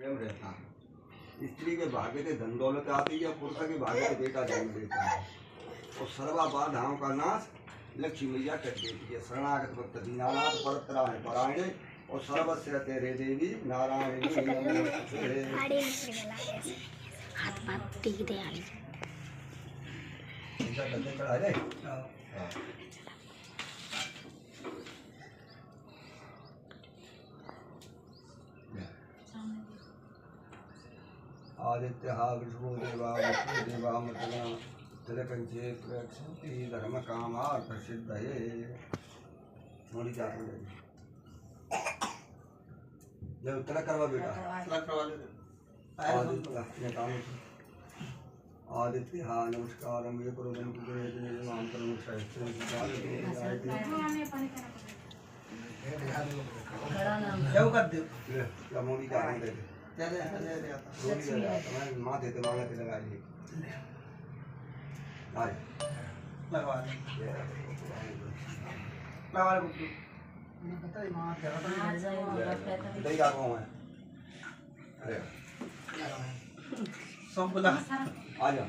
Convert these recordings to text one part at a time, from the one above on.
प्रेम रहता है। स्त्री के भाग्य से धन दौलत आती है, पुरुष के भाग्य से बेटा जन्म देता है। और सर्वा बाधाओं का नाश लक्ष्मी मैया कर देती है। शरणागत भक्त दीनानाथ परतराय परायणे और सर्वस्य तेरे देवी नारायणी नमोस्तुते। हाथ पाथ टीक दे आली इनका गद्दे चढ़ा दे। आदित्य विष्णु देवा मतला तिलकंचे प्रक्षति धर्म कामार्थ सिद्धये। मोड़ी जाती है जब तिलक करवा बेटा आदित्य नमस्कार ये करो मोड़ी का माथे तो मांगते लगा ली लगवा दही का कौन है अरे संबला आ जा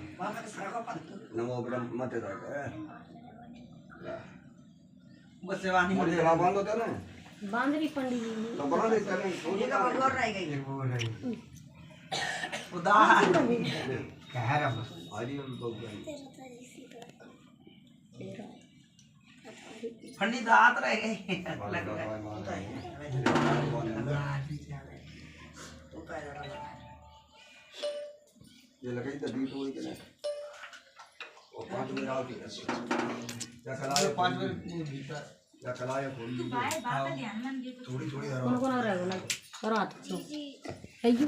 नमो ब्रह्म मत तक बस सेवा नहीं मुझे सेवा बांध होता ना बांध रही पंडित जी तो बना देते हैं ये का बोल रहा है वो नहीं उदाहरण कह रहा बस आज हम बोल रहे हैं पंडित हाथ रह गए ये लगे तो दी तो वही के ना और 5 मिनट आओ की या कलाए 5 मिनट भीतर या कलाए खोल ली थोड़ी थोड़ी कौन रहेगा ना करो हाथ से अयो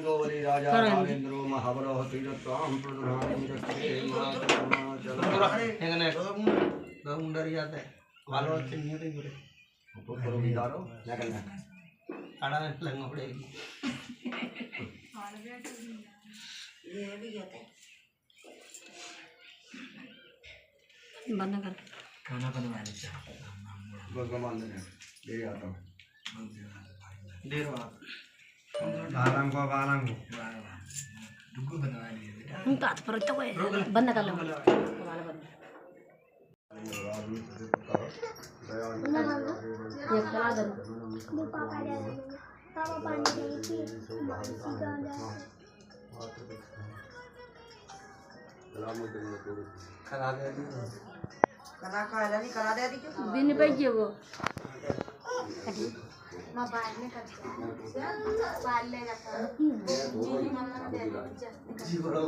गौरी राजा राजेंद्र महाबलो तीर्थाम प्रधान रखे मां चलो हेगने दो मुंडरी जाते वालो चिन्ह नहीं बोले तो करो बिदारो क्या करना आड़ा लगना पड़ेगी ये भी जाते बंद कर खाना बनवाने का भगवान ने ले आता हूं देर बात बालम को डुगु बनवा लिए बेटा हम तो हाथ पर तो कोई बंद कर लो वाला बंद ये करा दो पापा पानी देगी करा दे दी करा का है नहीं करा दे दी क्यों दिन पे ये वो मैं बाद में कर बाद ले जाता जी बोलो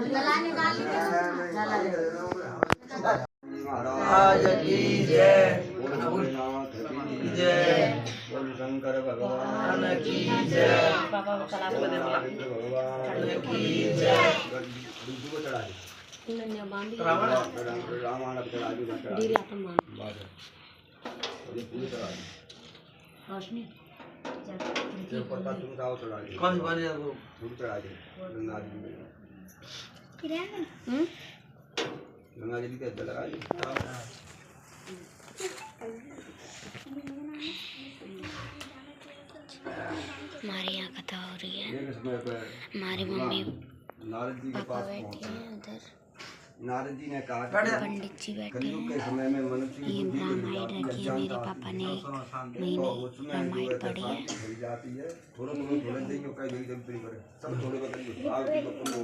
गला निकाल लीजिए महाराज की जय जय शंकर भगवान की जय पापा को कला को दे बोला भगवान की जय दूध को चढ़ा इन्होंने बांध दिया रामायण चढ़ा दी डीरे आत्म मान बात ये पूरी चढ़ा दी रोशनी ये पता तुम जाओ चढ़ा दी कौन बन गया वो दूध चढ़ा दी गंगा जी में गंगा जी के लगा दी हमारे यहाँ कथा हो रही है एक समय पे हमारी मम्मी नारद जी के पापा पास बैठे पहुंचा हैं उधर नारद जी ने कहा पंडित जी बैठे कलयुग के हैं समय में मनुष्य की ये बुद्धि रामायण रखी है मेरे पापा ने महीने रामायण पढ़ी है मिल जाती है थोड़ा थोड़ा देखियो कई देवी जब प्री करे सब थोड़े बदलियो आग की बपन हो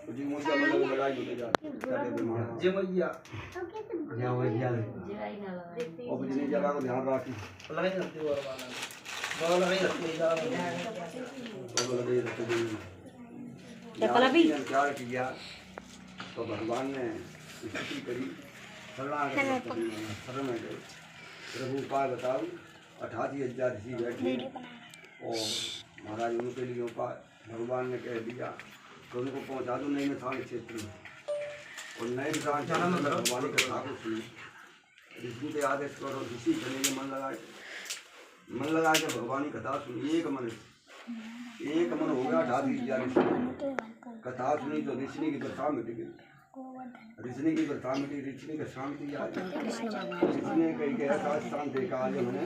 तो जी मुझे अलग लगाई होते जाते सारे बीमार जय मैया या वो या जय ना लगा और बिजली जला को ध्यान रखी लगे जाते हो वाला वो लगे जाते जा तो लगे रहते जी क्या कला भी क्या किया तो भगवान ने स्थिति करी शरण में गए प्रभु उपाय बताओ 88,000 ऋषि बैठे और महाराज उनके लिए उपाय भगवान ने कह दिया तो उनको पहुँचा दो नई मिथान क्षेत्र में और नए मिथान भगवान की कथा को सुनी ऋषि के आदेश करो ऋषि चलेंगे मन लगा के भगवान की कथा सुनी एक मन हो गया 88,000 ऋषि कथा सुनी तो ऋषि की प्रथा मिट गई ऋषि की प्रथा मिटी ऋषि की शांति आ गई ऋषि ने कई ऐसा स्थान देखा आज हमने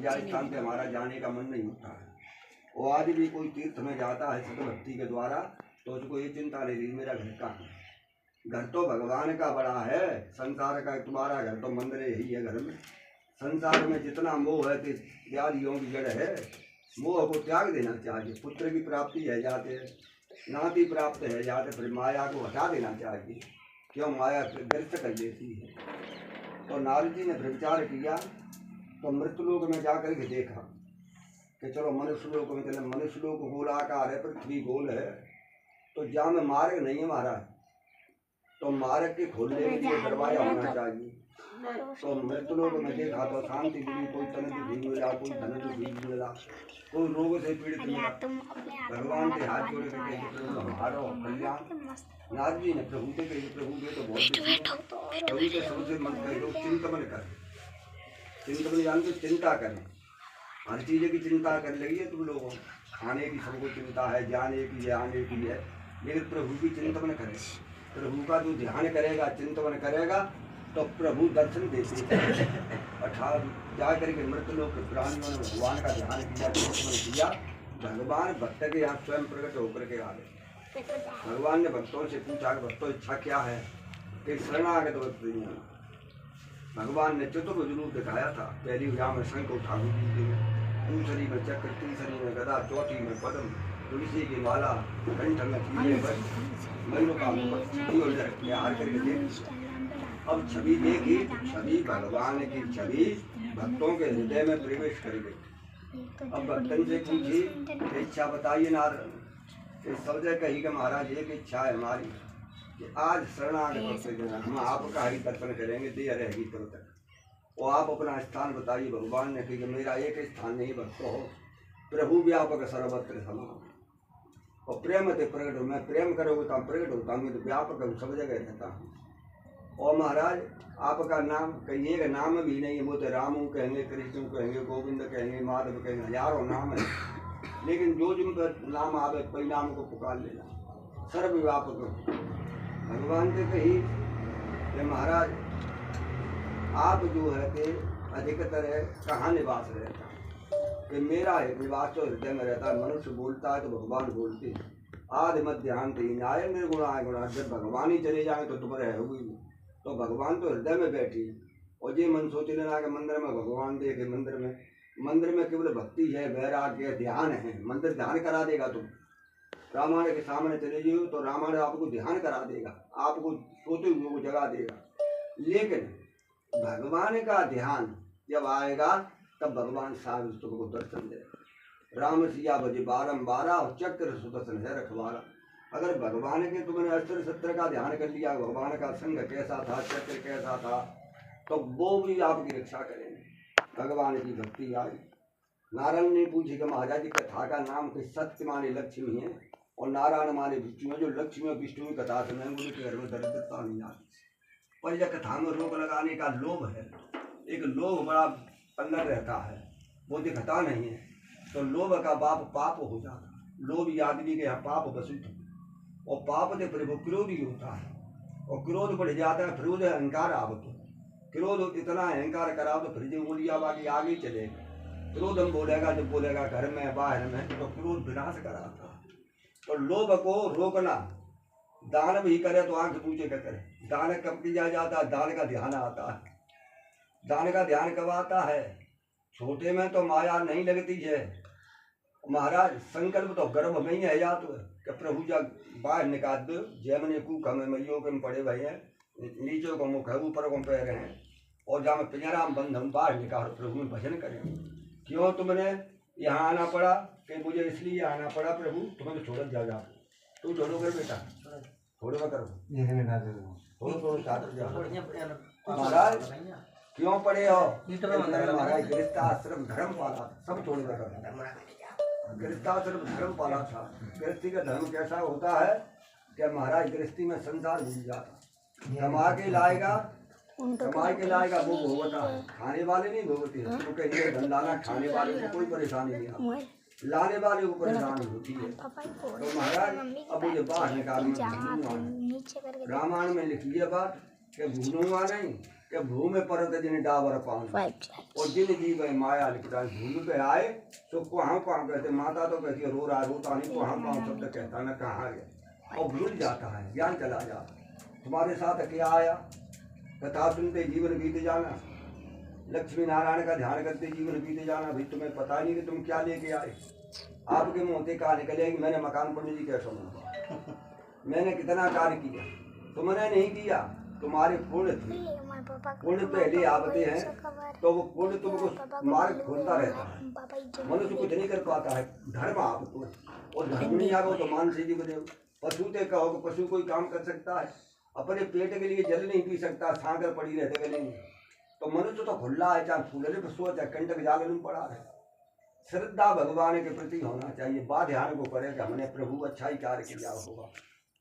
या स्थान पे हमारा जाने का मन नहीं होता है और आज भी कोई तीर्थ में जाता है सत भक्ति के द्वारा तो उसको ये चिंता नहीं रही मेरा घर कहाँ है। घर तो भगवान का बड़ा है, संसार का तुम्हारा घर तो मंदिर यही है। घर में संसार में जितना मोह है कि व्याधियों की जड़ है, मोह को त्याग देना चाहिए। पुत्र की प्राप्ति है जाते, नाती प्राप्त है जाते, फिर माया को हटा देना चाहिए। क्यों माया ग्रस्त कर लेती है। तो नारद जी ने फिर विचार किया तो मृत्युलोक में जाकर के देखा कि चलो मनुष्य लोक में चले। मनुष्य लोक गोलाकार है, पृथ्वी गोल है, तो जहाँ में मार्ग नहीं है महाराज, तो मार्ग के खोलने के लिए दरवाजा होना चाहिए। तो मृत्युलोक में देखा तो शांति मिली, कोई तन दुखी मिला, कोई धन दुखी मिला, कोई रोग से पीड़ित मिला। भगवान के हाथ जोड़ के हमारा कल्याण। नारद जी ने प्रभु के कही, प्रभु के तो बहुत प्रभु के सबसे मन कहे लोग चिंतन करें। चिंतन जानते चिंता करें, हर चीज़ की चिंता कर लगी है तुम लोगों। खाने की सबको चिंता है, जाने की है, आने की है, लेकिन प्रभु की चिंतन करें। प्रभु का जो ध्यान करेगा, चिंतन करेगा तो प्रभु दर्शन देते हैं। अर्थात जा करके मृत्युलोक के प्राणियों ने भगवान का ध्यान किया, चिंतन किया। भगवान भक्त के यहाँ स्वयं प्रकट होकर के आ गए। भगवान ने भक्तों से पूछा कि भक्तों इच्छा क्या है, कि शरणागत भक्त। भगवान ने चतुर्भुज रूप दिखाया था। पहली भुजा में शंख उठा, दूसरी में चक्र, तीसरी में गदा, चौथी में पद्म, तुलसी की माला, कंठ में कीड़े बस, मयूर का मुकुट हार करके देख। अब छवि देखी, छवि भगवान की छवि भक्तों के हृदय में प्रवेश कर गई। अब भक्तन से पूछी इच्छा बताइए नारद। इस सब जगह कही कि महाराज एक इच्छा है हमारी कि आज शरणागत हम आपका ही दर्शन करेंगे, देर रहेगी तब तक। और आप अपना स्थान बताइए। भगवान ने कही कि मेरा एक स्थान नहीं भक्त हो, प्रभु व्यापक सर्वत्र समान। और प्रेम से प्रकट हो, मैं प्रेम करोगे तो प्रकट होता हूँ, तो व्यापक हूँ, सब जगह रहता हूँ। और महाराज आपका नाम कहिए का नाम भी नहीं है, वो तो रामू कहेंगे, कृष्ण कहेंगे, गोविंद कहेंगे, माधव कहेंगे, हजारों नाम है, लेकिन जो जिन पर नाम आवे परिणाम को पुकार लेना। सर्वव्यापक भगवान से कही कि महाराज आप जो है कि अधिकतर है कहाँ निवास रहता है, कि मेरा निवास तो हृदय में रहता है। मनुष्य बोलता है तो भगवान बोलते हैं। आदि मध्य अंत ही न्याय निर्गुणाय गुणा। जब भगवान ही चले जाए तो तुम रहोगी, तो भगवान तो हृदय में बैठी। और ये मन सोच लेना कि मंदिर में भगवान देखे, मंदिर में केवल भक्ति है, वैराग्य, ध्यान है। मंदिर ध्यान करा देगा। तुम रामायण के सामने चले जाओ तो रामायण आपको ध्यान करा देगा, आपको सोते हुए को जगा देगा। लेकिन भगवान का ध्यान जब आएगा तब भगवान साहब तुमको दर्शन देगा। राम सिया बजे बारम्बारा और चक्र सुदर्शन है रखवारा। अगर भगवान के तुमने अस्त्र शस्त्र का ध्यान कर लिया, भगवान का संग कैसा था, चक्र कैसा था, तो वो भी आपकी रक्षा करेंगे। भगवान की भक्ति आई। नारायण ने पूछी कि महाराज जी कथा का नाम कि सत्य माने लक्ष्मी है और नारायण माने विष्णु है। जो लक्ष्मी और विष्णु की कथा सुने उनके घर में दरिद्रता नहीं आती। पर यह कथा में रोक लगाने का लोभ है। एक लोभ बड़ा पल्लर रहता है, वो दिखता नहीं है, तो लोभ का बाप पाप हो जाता। लोभ आदमी के यहाँ पाप वसुत, और पाप से फिर वो क्रोध ही होता है, और क्रोध बढ़ जाता है, फिर वो अहंकार आवत। क्रोध इतना अहंकार कराओ तो फिर जो बोलिया बाकी आगे चलेगा। क्रोध हम बोलेगा, जब बोलेगा घर में बाहर में, तो क्रोध विनाश कराता है। तो लोभ को रोकना। दान भी करे तो आंख पूछे कर करे। दान कब किया जाता है? दान का ध्यान आता है। दान का ध्यान कब आता है? छोटे में तो माया नहीं लगती है महाराज। संकल्प तो गर्भ में ही है जात कि प्रभु जब बाहर निकाल दो, जैमने कूक हमें मैयों के पड़े भई हैं, नीचे को मुख है, ऊपर को पैर हैं, और जहाँ पिंजरा में बंद हम बाहर निकाल प्रभु में भजन करें। क्यों तुमने यहाँ आना पड़ा? कि मुझे इसलिए आना पड़ा प्रभु, तुम्हें तो छोड़ जा। तू छोड़ो कर बेटा, छोड़ो करो, थोड़ा साथ जाओ। महाराज क्यों पड़े हो? महाराज गृहस्थाश्रम धर्म पाला, सब छोड़ कर गृहस्थाश्रम धर्म पाला था। गृहस्थी का धर्म कैसा होता है कि महाराज गृहस्थी में संसार भूल जाता। कमा के लाएगा वो भोगता है, खाने वाले नहीं भोगते हैं। तो कहिए धन लाना, खाने वाले को कोई परेशानी नहीं आती, लाने वाले को परेशानी होती है। तो महाराज अब मुझे बाहर निकालना। रामायण में लिखी है बात कि भूलूंगा नहीं, कि भूमि परत जिन डावर पाऊं और जिन जीव माया लिखता भूमि पे आए तो कहाँ कहते माता तो कहती है रो रहा रोता नहीं कहाँ शब्द कहता न कहाँ गया और भूल जाता है ज्ञान चला जाता है। तुम्हारे साथ क्या आया कथा सुनते जीवन बीत जाना लक्ष्मी नारायण का ध्यान करते जीवन बीते जाना भाई तुम्हें पता नहीं कि तुम क्या लेके आए आपके मुँह से कहा निकले कि मैंने मकान पंडित जी कैसा बना मैंने कितना कार्य किया तुमने नहीं किया तुम्हारे पुण्य थे पुण्य पहले आते हैं तो वो पुण्य तुमको मार्ग खोलता रहता है मनुष्य कुछ नहीं कर पाता है धर्म आपको और धर्म नहीं आओ तो मान से जीव देव पशु ते कहो कि पशु कोई काम कर सकता है अपने पेट के लिए जल नहीं पी सकता सांकर पड़ी रहते गले में तो मनुष्य तो खुला है चाहे फूलने पर सोच है कंटक जागरण में पड़ा है। श्रद्धा भगवान के प्रति होना चाहिए बा ध्यान को करे कि हमने प्रभु अच्छा ही कार्य किया होगा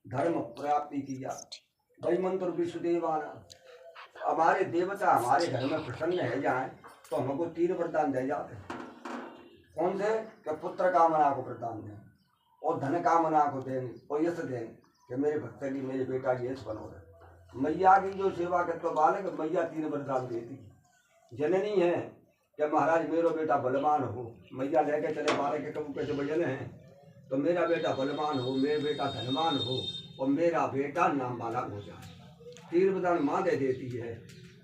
धर्म प्राप्ति किया भाई मंत्र विश्वदेवाना हमारे देवता हमारे घर में प्रसन्न है जाए तो हमको 3 वरदान दे जाते हैं कौन से कि पुत्र कामना को वरदान दें और धन कामना को दें और यश दें कि मेरे भक्त की मेरे बेटा की यश बनो रहे मैया की जो सेवा करते बालक मैया 3 वरदान देती जननी है कि महाराज मेरा बेटा बलवान हो मैया लेके चले बालक के कबू कैसे भजन है तो मेरा बेटा बलवान हो मेरा बेटा धनवान हो और मेरा बेटा नाम वाला हो जाए 3 वरदान माँ दे देती है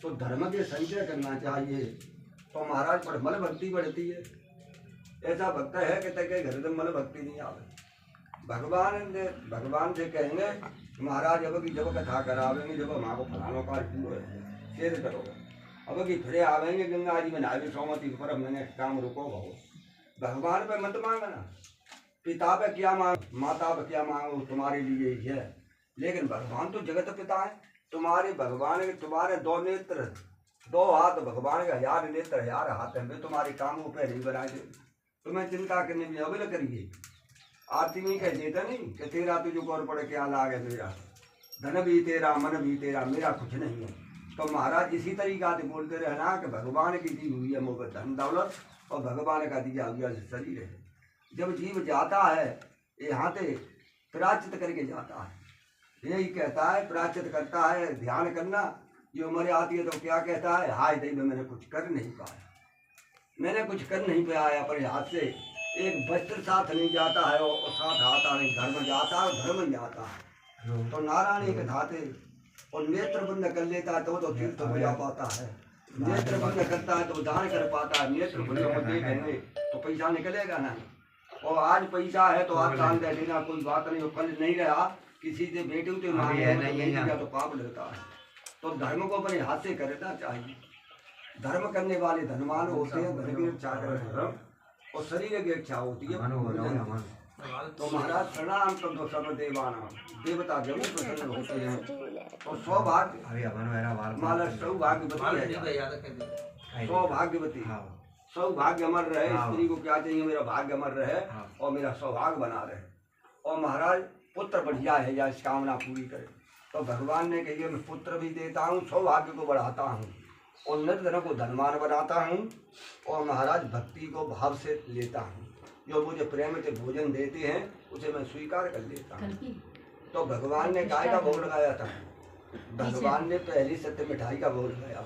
तो धर्म के संचय करना चाहिए तो महाराज पर मल भक्ति बढ़ती है ऐसा भक्त है कि तक घर में मल भक्ति नहीं आवे भगवान से कहेंगे महाराज अब की जब कथा करावेंगे जब माँ को फलानों का पूरे शेर करोगे अब की फिर आवेंगे गंगा जी में नावी सोमती पर मैंने काम रुको बहुत भगवान पे मत मांगना पिता पे क्या मांग माता पे क्या मांगो तुम्हारे लिए ही है लेकिन भगवान तो जगत पिता है तुम्हारे भगवान के तुम्हारे 2 नेत्र 2 हाथ भगवान का 1000 नेत्र 1000 हाथ है वे तुम्हारे कामों पे नहीं बनाए तुम्हें चिंता करने में अविल करिए आरती में कह देता नहीं कि तेरा तुझे कौन पड़े क्या लाग है मेरा धन भी तेरा मन भी तेरा मेरा कुछ नहीं है तो महाराज इसी तरीका से बोलते रहना कि भगवान की दी हुई है मोहब्बत धन दौलत और भगवान का दिया हुआ शरीर है जब जीव जाता है यहाँ से प्राचित करके जाता है यही कहता है प्राचित करता है ध्यान करना ये उम्र आती है तो क्या कहता है हाय दैव मैंने कुछ कर नहीं पाया मैंने कुछ कर नहीं पाया अपने हाथ से एक वस्त्र साथ नहीं जाता है और साथ आता नहीं धर्म जाता है धर्म जाता है तो नारायण एक धाते और नेत्र बंद कर लेता है तो तीर्थ हो जा पाता है नेत्र बंद करता है तो दान कर पाता है नेत्र बंद कर देंगे तो पैसा निकलेगा नहीं और आज पैसा है तो आज दान दे देना कोई बात नहीं कल नहीं रहा किसी से बेटे तो मांगे तो पाप लगता है तो धर्म को अपने हाथ से करना चाहिए धर्म करने वाले धनवान होते हैं धन की रक्षा करें धर्म और शरीर की इच्छा होती है तो महाराज प्रणाम तो सर्वदेवाना देवता जरूर प्रसन्न होते हैं और सौभाग्य माला सौभाग्यवती सौभाग्यवती सौभाग्य अमर रहे स्त्री को क्या चाहिए मेरा भाग्य अमर रहे और मेरा सौभाग्य बना रहे और महाराज पुत्र बढ़िया है या इस कामना पूरी करे तो भगवान ने कही मैं पुत्र भी देता हूँ सौभाग्य को बढ़ाता हूँ और निर्धन को धनवान बनाता हूँ और महाराज भक्ति को भाव से लेता हूँ जो मुझे प्रेम से भोजन देते हैं उसे मैं स्वीकार कर लेता हूँ तो भगवान ने काय का भोग लगाया था भगवान ने पहली सत्य मिठाई का भोग लगाया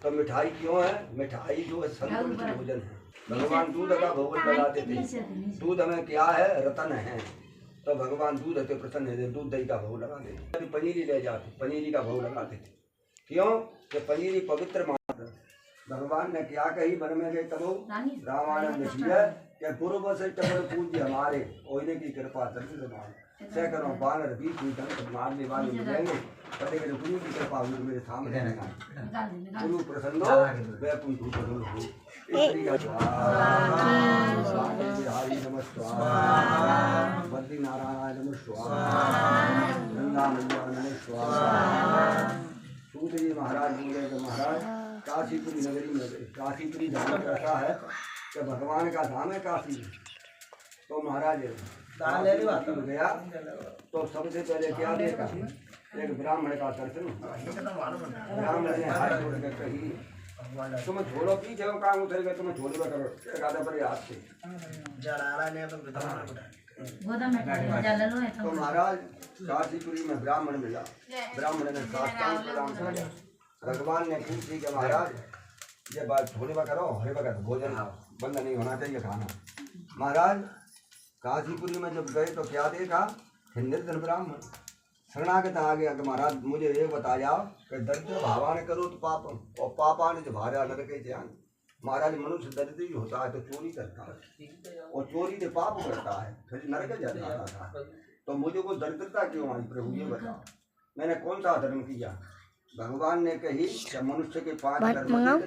तो मिठाई क्यों है मिठाई जो है संतुलित भोजन है भगवान दूध का भोग लगाते थे दूध में क्या है रतन है तो भगवान दूध से प्रसन्न है दूध दही का भोग लगा देते पनीरी ले जाते पनीरी का भोग लगाते थे क्यों कि पनीरी पवित्र मात्र भगवान ने क्या कही वन में गए कबो रामायण में कि गुरु वशिष्ठ पूज्य हमारे ओने की कृपा दर्शन सैकड़ों बानर बीच मारने वाले मिलेंगे गुरु की कृपा हुई मेरे सामने गुरु प्रसन्न हो वैकुंठ प्रसन्न हो हरि नमस्कार बद्री नारायण नमस्कार गंगा मैया नमस्कार सूत जी महाराज बोले तो महाराज काशीपुरी नगरी में काशीपुरी धाम ऐसा है कि भगवान का धाम है काशी तो महाराज गया तो सबसे पहले क्या देखा एक ब्राह्मण का दर्शन ब्राह्मण ने हाथ जोड़ के कही तुम छोड़ो पीछे काम उतर गए तुम छोड़ो करो पर हाथ से तो महाराज काशीपुरी में ब्राह्मण मिला ब्राह्मण ने साष्टांग प्रणाम किया भगवान ने पूछी कि महाराज ये बात थोड़ी बात करो, हरे वक्त भोजन बंद नहीं होना चाहिए खाना। महाराज काशीपुरी में जब गए तो क्या देखा कि निर्धन ब्राह्मण शरणागत आ गया कि महाराज मुझे ये बता जाओ कि दरिद्र भावान करो तो पापम और पापान जो भार्या नरके ज्ञान। महाराज मनुष्य दरिद्र ही होता है तो चोरी करता है और चोरी से पाप करता है फिर नरक जाता है। तो मुझे को दरिद्रता क्यों आई प्रभु ये बताओ, मैंने कौन सा धर्म किया। भगवान ने कही कि मनुष्य के 5 कर्म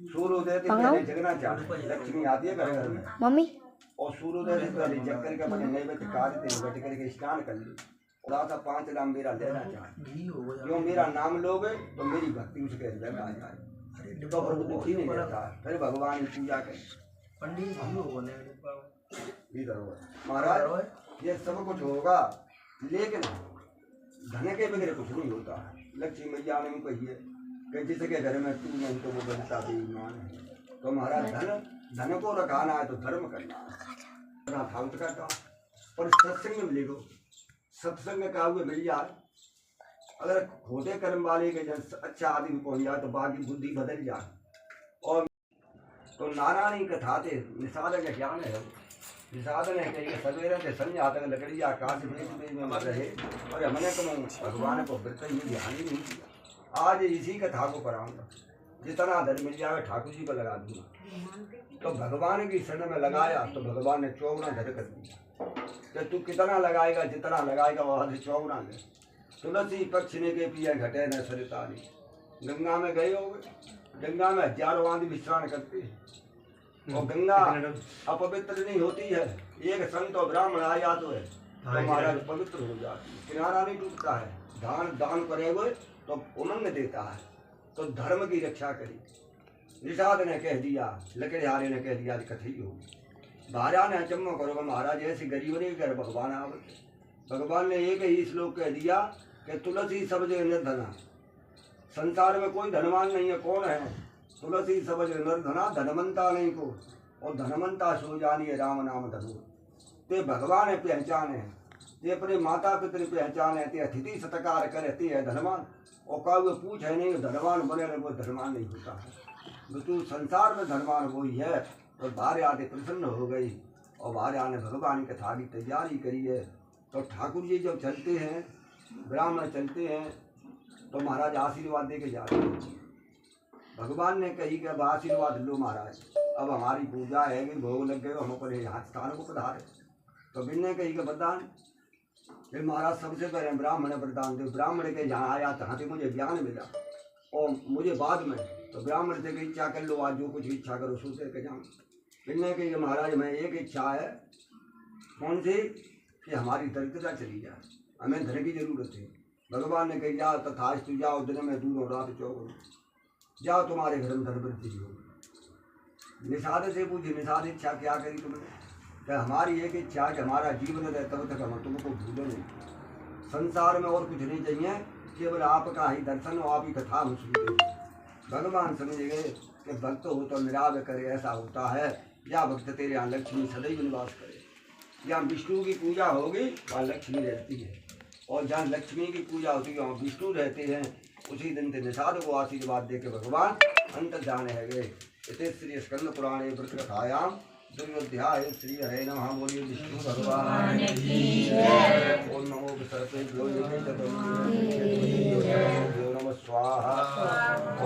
सूर्योदय से पहले जगना चाहिए, लक्ष्मी आती है घर में मम्मी और सूर्योदय से पहले जग करके अपने नैवेद्य कार्य बैठ करके स्नान कर ली। दादा 5 नाम मेरा लेना चाहिए, जो मेरा नाम लोगे तो मेरी भक्ति उसके हृदय में आ जाए तो प्रभु दुखी नहीं रहता। फिर भगवान की पूजा करें महाराज ये सब कुछ होगा लेकिन धन के बगैर कुछ नहीं होता है। लक्ष्मी मैया ने कहिए कि जिसके घर में तू नहीं तो वो बनता बेईमान है। तो महाराज धन को रखाना है तो धर्म करना है फाउंट करता और सत्संग में मिलेगा। सत्संग का हुए मिल जाए, अगर खोटे कर्म वाले के जन अच्छा आदमी पहुंच जाए तो बाकी बुद्धि बदल जाए। और तो नारायणी कथा थे निषाद का ज्ञान है, निषाद ने कही सवेरे से संध्या तक लकड़ी आकाश में मत रहे और हमने तो भगवान को व्रत ही ध्यान ही नहीं किया। आज इसी कथा को पढ़ाऊंगा, जितना धन मिल जाए ठाकुर जी को लगा दूंगा। तो भगवान की शरण में लगाया तो भगवान ने 54 धन कर दिया कि तू कितना लगाएगा, जितना लगाएगा वहाँ से 54 ले। तुलसी पक्ष ने के पिया घटे न सरितानी। गंगा में गए हो, गंगा में हजारों आदमी विश्राम करते हैं और गंगा अपवित्र नहीं होती है। एक संत और ब्राह्मण आ जाते तो है तो महाराज पवित्र हो जाती है, किनारा नहीं टूटता है। दान करे हुए तो उमंग देता है। तो धर्म की रक्षा करी। निषाद ने कह दिया, लकड़हारे ने कह दिया कथई होगी। भार्या ने अचम्मो करोगे महाराज ऐसे गरीब नहीं कर भगवान आवत। भगवान ने एक ही श्लोक कह दिया कि तुलसी सब जगह निर्धना। संसार में कोई धनवान नहीं है, कौन है? तुलसी सब जगह निर्धना, धनवंता नहीं को। और धनवंता सो जानिए राम नाम धनु। ते भगवान है पहचान है, ते अपने माता पिता पहचान है, ते अतिथि सत्कार करते है धनवान। और का वो पूछ है नहीं धनवान बने वो धनवान नहीं होता है। तो संसार में धनवान वही है। और भार्या आदि प्रसन्न हो गई और भार्या ने भगवान की कथा की तैयारी करी है। तो ठाकुर जी जब चलते हैं, ब्राह्मण चलते हैं तो महाराज आशीर्वाद दे के जाते हैं। भगवान ने कही कि अब आशीर्वाद लो महाराज, अब हमारी पूजा है कि भोग लग गए, हम अपने यहाँ स्थान को पधारे। तो बिन्ने कही कि वरदान। फिर महाराज सबसे पहले ब्राह्मण वरदान दे। ब्राह्मण के यहाँ आया तहाँ से मुझे ज्ञान मिला और मुझे बाद में तो ब्राह्मण से इच्छा कर लो, आज जो कुछ इच्छा करो सोचे के जाओ। बिन्ने कही कि महाराज मैं एक इच्छा है, कौन सी? कि हमारी दरिद्रता चली जाए, हमें धन की जरूरत है। भगवान ने कही जाओ तथास्तु, जाओ दिन में दूर और रात 24, जाओ तुम्हारे घर में धन वृद्धि होगी। निषाद से पूछी, निषाद इच्छा क्या करी तुमने? कि हमारी एक इच्छा कि हमारा जीवन रहे तब तक हम तुमको भूले नहीं। संसार में और कुछ नहीं चाहिए, केवल आपका ही दर्शन और आप ही कथा हम सुनते। भगवान समझ गए कि भक्त हो तो निराव करे, ऐसा होता है। या भक्त तेरे यहाँ लक्ष्मी सदैव निवास करे। जहाँ विष्णु की पूजा होगी वहाँ लक्ष्मी रहती है, और जहाँ लक्ष्मी की पूजा होती है वहाँ विष्णु रहते हैं। उसी दिन से निषाद को आशीर्वाद दे के भगवान अंतर्धान है गए। इसे श्री स्कंद पुराणे व्रत कथायाम दुर्योध्याय श्री हरे नमः। बोलिए विष्णु भगवान की जय। ओम नमो विसर्पेभ्यो नमः स्वाहा।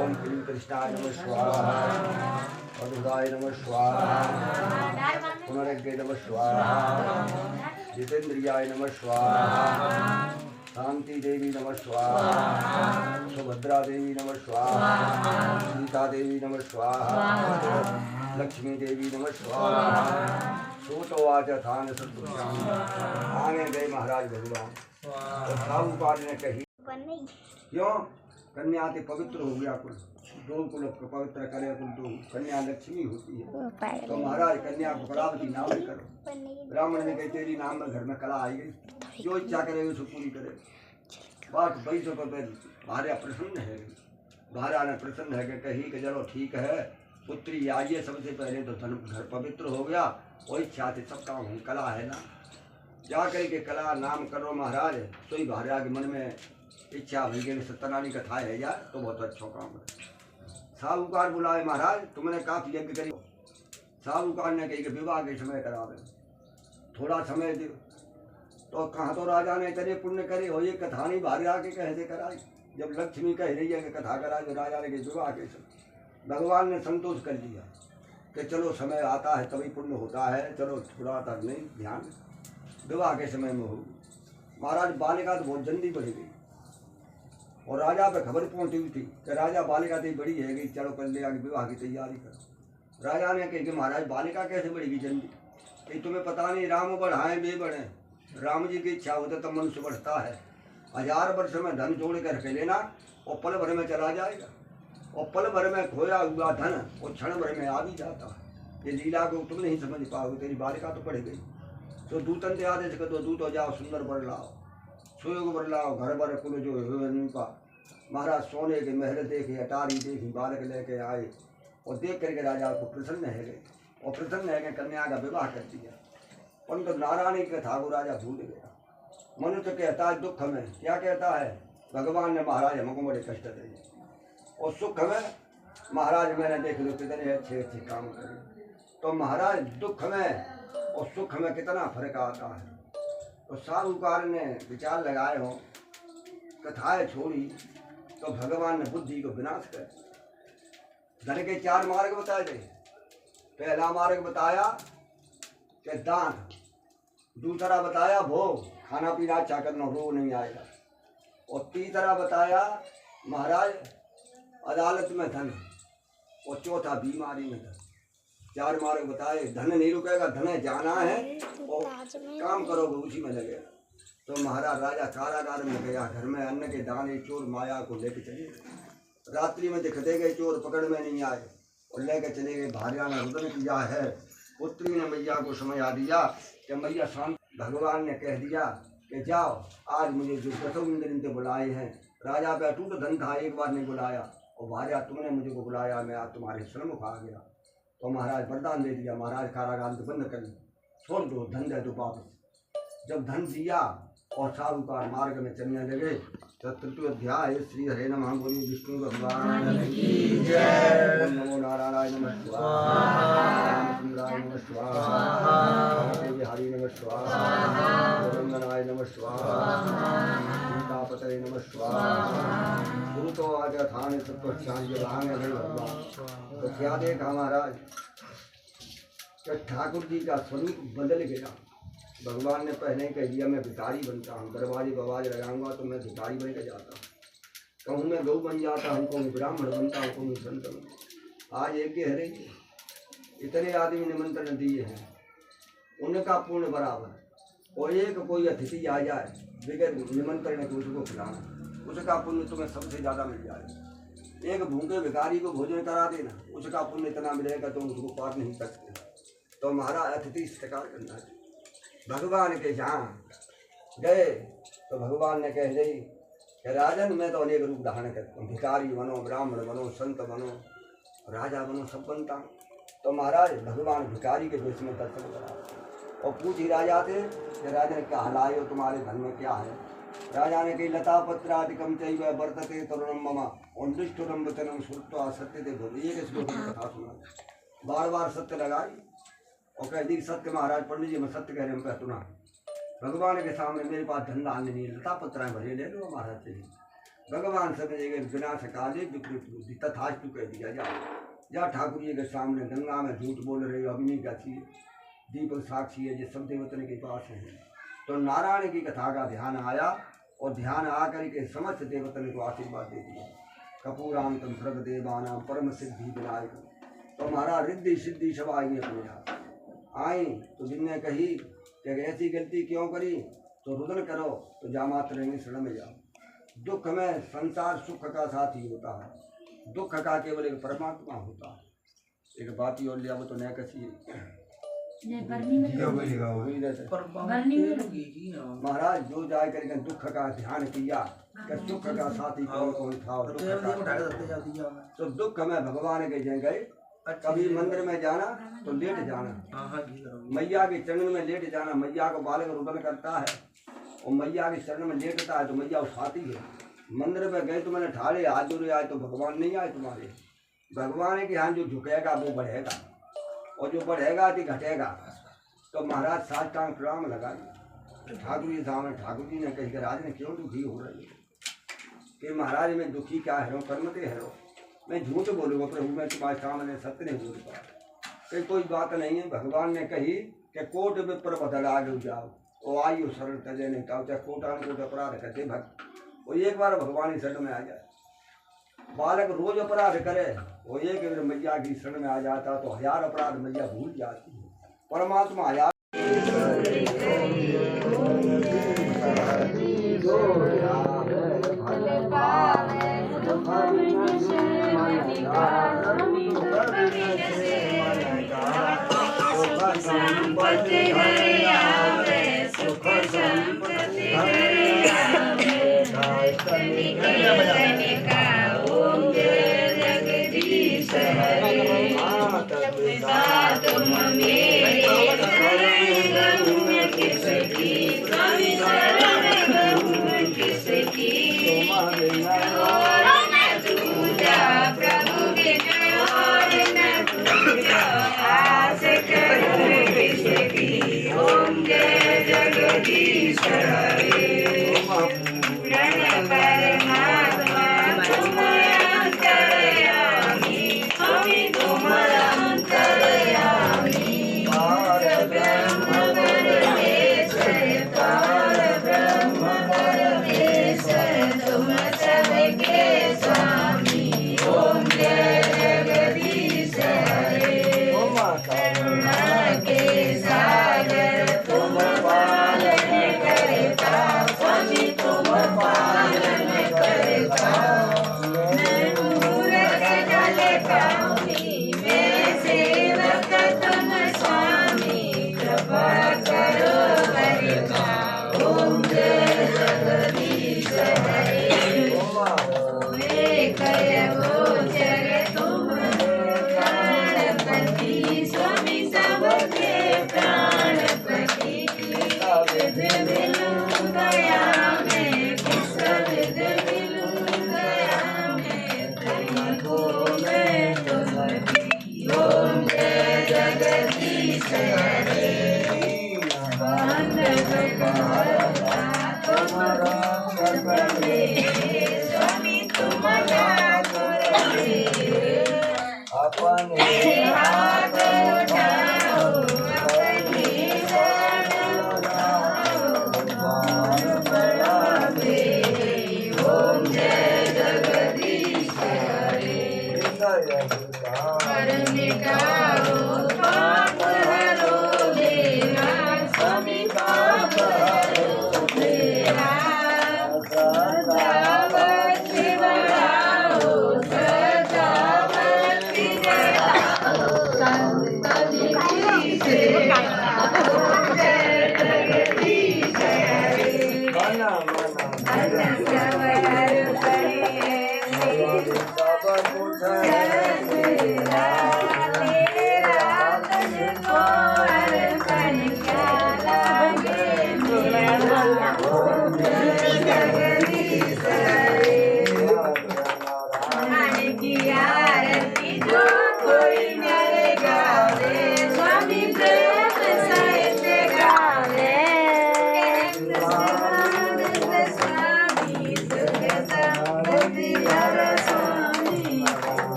ओम क्लीं कृष्णाय नमः स्वाहा। अद्भुताय नमः स्वाहा। पुनरग्गे नमः स्वाहा। जितेन्द्रियाय नमः स्वाहा। शांति देवी नमः स्वाहा। सुभद्रा देवी नमः स्वाहा। सीता देवी नमः स्वाहा। लक्ष्मी देवी नमः स्वाहा। सूतवाच थान सद्गुणान। आने गए महाराज भगवान। तो साहूकार ने कही क्यों? कन्या ते पवित्र हो गया कुल, दो कुल पवित्र करे कुल, तो कन्या लक्ष्मी होती है। तो महाराज कन्या को कलावती नाम करो। ब्राह्मण ने कही तेरी नाम में घर में कला आई गई, जो इच्छा करे उसको पूरी करे। बात भाई तो भार्या प्रसन्न है। भार्या ने प्रसन्न है कि कही कि चलो ठीक है पुत्री आइए। सबसे पहले तो धन घर पवित्र हो गया, वही इच्छा से सब काम कला है ना, जा करके कला नाम करो महाराज। तो ही भार्या के मन में इच्छा भई के सत्यनारायण कथा है यार तो बहुत अच्छा काम है। साहूकार बुलाए महाराज तुमने काफी यज्ञ करी। साहूकार ने कही कि विवाह के समय करावे, थोड़ा समय दो। तो कहाँ तो राजा ने करे पुण्य करे हो, ये कथा नहीं भारी आके कैसे कराई। जब लक्ष्मी कह रही है कि कथा कराई तो राजा ने कही विवाह के समय। भगवान ने संतोष कर लिया कि चलो समय आता है तभी पुण्य होता है, चलो थोड़ा तक नहीं ध्यान विवाह के समय में होगी। महाराज बालिका तो बहुत जल्दी बढ़ गई और राजा पे खबर पहुंची हुई थी कि राजा बालिका तो बड़ी है गई, चलो कर ले आगे विवाह की तैयारी करो। राजा ने कही कि महाराज बालिका कैसे बढ़ेगी जल्दी, कि तुम्हें पता नहीं राम बढ़ाए बे बढ़े, राम जी की इच्छा होता तो मनुष्य बढ़ता है। 1000 वर्ष में धन जोड़ कर रख लेना और पल भर में चला जाएगा, और पल भर में खोया हुआ धन और क्षण भर में आ भी जाता है। ये लीला को तुम नहीं समझ पाओगे, तेरी बालिका तो बढ़ गई। तो दूतन से आदेश कर दो, दूत हो जाओ सुंदर बर लाओ, सुयोग बर लाओ, घर बर कुल जो का। महाराज सोने के महल देखे, अटारी देखी, बालक लेके आए और देख करके राजा को प्रसन्न है गए और प्रसन्न है गए कन्या का विवाह कर दिया। परंतु नारायण की कथा को राजा भूल गया। मनुष्य कहता है दुख में, क्या कहता है भगवान ने महाराज हमको बड़े कष्ट दिए, और सुख में महाराज मैंने देख लो कितने अच्छे अच्छे काम करे। तो महाराज दुख में और सुख में कितना फर्क आता है। तो साहूकार ने विचार लगाए हो, कथाएं छोड़ी तो भगवान ने बुद्धि को विनाश कर। धन के 4 मार्ग बताए थे। पहला मार्ग बताया कि दान, दूसरा बताया भोग, खाना पीना अच्छा करना, रोग नहीं आएगा, और तीसरा बताया महाराज अदालत में धन, और चौथा बीमारी में धन। 4 मार्ग बताए। धन नहीं रुकेगा, धन जाना है और काम करोगे उसी में लगेगा। तो महाराज राजा कारागार में गया, घर में अन्न के दाने चोर माया को लेके चले गए। रात्रि में दिखते गए चोर, पकड़ में नहीं आए और लेके चले गए। भार्या ने रुदन किया है, पुत्री ने मैया को समझा दिया कि मैया शांत। भगवान ने कह दिया कि जाओ, आज मुझे जो 10 इंद्र बुलाए हैं, राजा पे अटूट धन था, एक बार नहीं बुलाया, और भार्या तुमने मुझे को बुलाया, मैं आज तुम्हारे सन्मुख आ गया। तो महाराज वरदान दे दिया, महाराज कारागार को बंद कर छोड़ दो, धन दे दो वापस। जब धन दिया और साहूकार मार्ग में चलने लगे। तो 3 अध्याय श्री हरे नमः बोली विष्णु भगवान की जय। नमो नारायण नमः स्वाहा, रामचंद्राय नमः स्वाहा, हरि नमः स्वाहा, गोविंदनाय नमः स्वाहा, सीतापतये नमः स्वाहा। गुरु तो आगे थाने सब भगवान। तो क्या देखा महाराज कि ठाकुर जी का स्वरूप बदल गया। भगवान ने पहले कह दिया मैं भिखारी बनता हूँ, दरवाजे बवाज लगाऊंगा तो मैं भिखारी बन के जाता हूँ, कहूँ मैं गौ बन जाता हूँ, कहूँ ब्राह्मण बनता हूँ, कहूँ संत बनता। आज एक हरे इतने आदमी निमंत्रण दिए हैं, उनका पूर्ण बराबर, और एक कोई अतिथि आ जाए बगैर निमंत्रण के उसको खिलाना, उसका पुण्य तुम्हें सबसे ज़्यादा मिल जाएगा। एक भूखे भिखारी को भोजन करा देना, उसका पुण्य इतना मिलेगा तुम उसको पार नहीं सकते। तो महाराज अतिथि स्वीकार करना है। भगवान के जहाँ गए तो भगवान ने कह दी कि राजन मैं तो अनेक रूप धारण करता हूँ, भिखारी बनो, ब्राह्मण बनो, संत बनो, राजा बनो, सब बनता हूँ। तो महाराज भगवान भिखारी के वेश में दर्शन करा और पूछी राजा से कि राजन क्या हलाए हो, तुम्हारे धन में क्या है। राजा ने कही लता पत्रादिकम चैव वर्तते तरुणम मम उन्निष्ठुरम वचनम श्रुत्वा सत्य दे बोल। ये कथा सुना, बार बार सत्य लगाई और कह दी सत्य महाराज पंडित जी मैं सत्य कह रहे हैं, सुना भगवान के सामने मेरे पास धन दान नहीं, लता पत्राएं भरे ले लो महाराज चाहिए। भगवान समझेंगे विनाश काले विकृत बुद्धि तथास्तु कह दिया, जा ठाकुर जी के सामने गंगा में झूठ बोल रहे हो, अग्नि का चाहिए, दीपक साक्षी है, ये सब देवतन के पास है। तो नारायण की कथा का ध्यान आया और ध्यान आकर के समस्त देवतन को आशीर्वाद दे दिया। कपूरांतम सर्व देवानाम परम सिद्धि विनायक। तो महाराज रिद्धि सिद्धि सब आई अपने आप आई। तो जिनने कही कि ऐसी गलती क्यों करी, तो रुदन करो तो जा मात्र रहेंगे शरण में जाओ। दुख में संसार सुख का साथी होता है, दुख का केवल एक परमात्मा होता है। एक बात ही और लिया वो तो नया कसी महाराज जो जाए करके दुख का ध्यान किया कि सुख का साथी कौन कौन था। तो दुख में भगवान के जय गए। कभी मंदिर में जाना तो लेट जाना, मैया के चरण में लेट जाना। मैया को बालक रुदन करता है और मैया के चरण में लेटता है तो मैया उठाती है मंदिर में गए तो मैंने ठाड़े हाथ जोड़े, आए तो भगवान नहीं आए तुम्हारे। भगवान के यहाँ जो झुकेगा वो बढ़ेगा, और जो बढ़ेगा तो घटेगा। तो महाराज साष्टांग प्रणाम लगा दिया ठाकुर जी सामने। ठाकुर जी ने कही कि राज ने क्यों दुखी हो रही है कि महाराज मैं दुखी क्या है, कर्मते है, मैं झूठ बोलूँगा प्रभु, मैं तुम्हारे सामने सत्य नहीं बोल पा। कि कोई बात नहीं है। भगवान ने कही कि कोट विप्र बदल आगे जाओ, वो आयु सरल तजे नहीं ताओ, चाहे कोटान कोट अपराध करते भक्त, वो एक बार भगवान की शरण में आ जाए। बालक रोज अपराध करे, वो एक बार मैया की शरण में आ जाता तो 1000 अपराध मैया भूल जाती है। परमात्मा 1000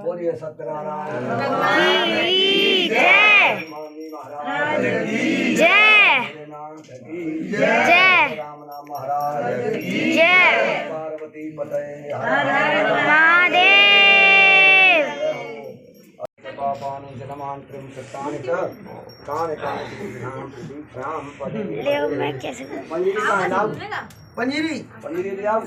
बोलिए सत्यनारायण की जय, स्वामी महाराज की जय, भोलेनाथ की जय, राम नाम महाराज की जय, पार्वती पतये महादेव। पापानि जन्मांतरं सत्तानि च तानि तानि विघ्नानि प्रतीक्षां पदे। ले मैं कैसे पंजीरी कहाँ है लाओ? पंजीरी पंजीरी ले आओ।